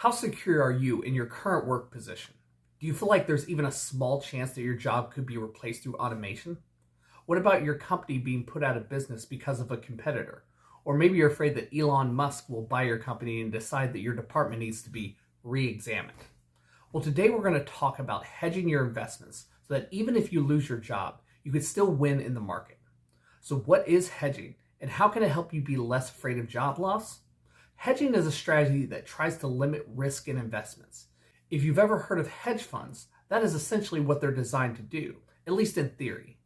How secure are you in your current work position? Do you feel like there's even a small chance that your job could be replaced through automation? What about your company being put out of business because of a competitor? Or maybe you're afraid that Elon Musk will buy your company and decide that your department needs to be re-examined. Well, today we're going to talk about hedging your investments so that even if you lose your job, you could still win in the market. So what is hedging and how can it help you be less afraid of job loss? Hedging is a strategy that tries to limit risk in investments. If you've ever heard of hedge funds, that is essentially what they're designed to do, at least in theory.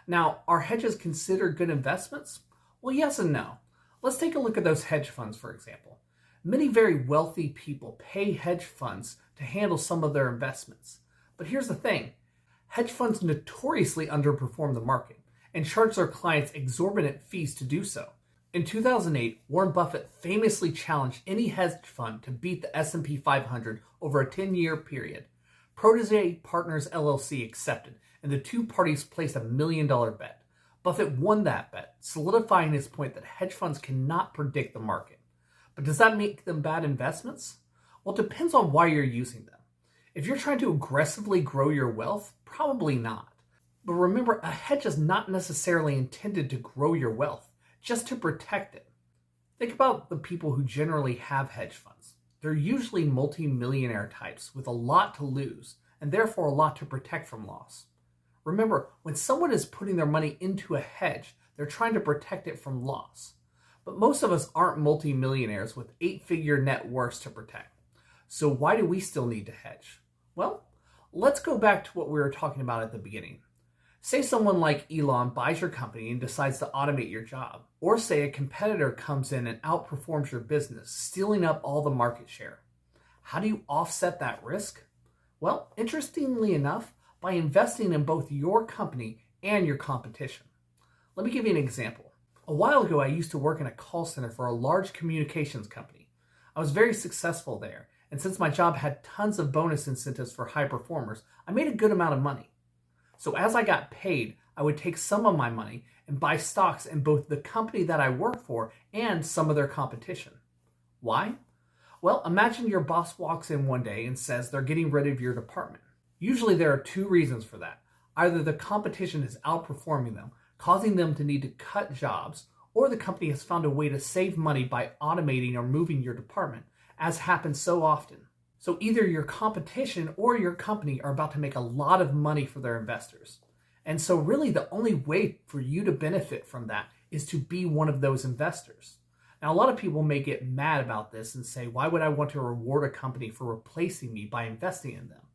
Now, are hedges considered good investments? Well, yes and no. Let's take a look at those hedge funds, for example. Many very wealthy people pay hedge funds to handle some of their investments. But here's the thing. Hedge funds notoriously underperform the market and charge their clients exorbitant fees to do so. In 2008, Warren Buffett famously challenged any hedge fund to beat the S&P 500 over a 10-year period. Protege Partners LLC accepted, and the two parties placed $1 million bet. Buffett won that bet, solidifying his point that hedge funds cannot predict the market. But does that make them bad investments? Well, it depends on why you're using them. If you're trying to aggressively grow your wealth, probably not. But remember, a hedge is not necessarily intended to grow your wealth, just to protect it. Think about the people who generally have hedge funds. They're usually multi-millionaire types with a lot to lose and therefore a lot to protect from loss. Remember, when someone is putting their money into a hedge, they're trying to protect it from loss. But most of us aren't multi-millionaires with 8-figure net worths to protect. So why do we still need to hedge? Well, let's go back to what we were talking about at the beginning. Say someone like Elon buys your company and decides to automate your job. Or say a competitor comes in and outperforms your business, stealing up all the market share. How do you offset that risk? Well, interestingly enough, by investing in both your company and your competition. Let me give you an example. A while ago, I used to work in a call center for a large communications company. I was very successful there, and since my job had tons of bonus incentives for high performers, I made a good amount of money. So as I got paid, I would take some of my money and buy stocks in both the company that I work for and some of their competition. Why? Well, imagine your boss walks in one day and says they're getting rid of your department. Usually there are two reasons for that. Either the competition is outperforming them, causing them to need to cut jobs, or the company has found a way to save money by automating or moving your department, as happens so often. So either your competition or your company are about to make a lot of money for their investors. And so really the only way for you to benefit from that is to be one of those investors. Now, a lot of people may get mad about this and say, why would I want to reward a company for replacing me by investing in them?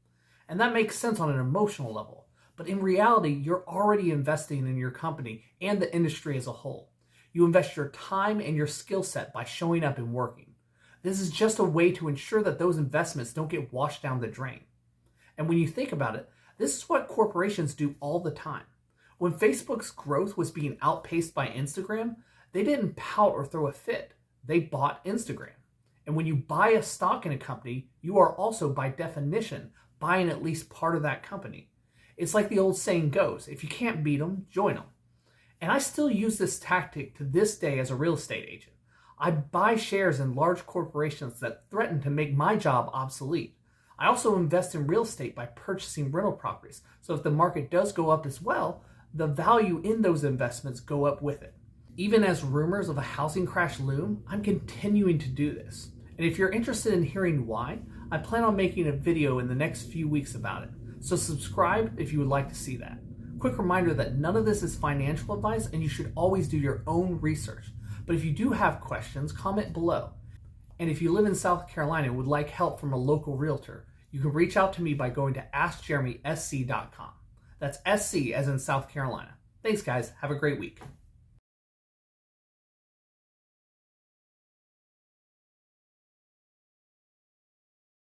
And that makes sense on an emotional level. But in reality, you're already investing in your company and the industry as a whole. You invest your time and your skill set by showing up and working. This is just a way to ensure that those investments don't get washed down the drain. And when you think about it, this is what corporations do all the time. When Facebook's growth was being outpaced by Instagram, they didn't pout or throw a fit. They bought Instagram. And when you buy a stock in a company, you are also by definition buying at least part of that company. It's like the old saying goes, if you can't beat them, join them. And I still use this tactic to this day as a real estate agent. I buy shares in large corporations that threaten to make my job obsolete. I also invest in real estate by purchasing rental properties. So if the market does go up as well, the value in those investments go up with it. Even as rumors of a housing crash loom, I'm continuing to do this. And if you're interested in hearing why, I plan on making a video in the next few weeks about it. So subscribe if you would like to see that. Quick reminder that none of this is financial advice and you should always do your own research. But if you do have questions, comment below. And if you live in South Carolina and would like help from a local realtor, you can reach out to me by going to askjeremysc.com. That's SC as in South Carolina. Thanks guys, have a great week.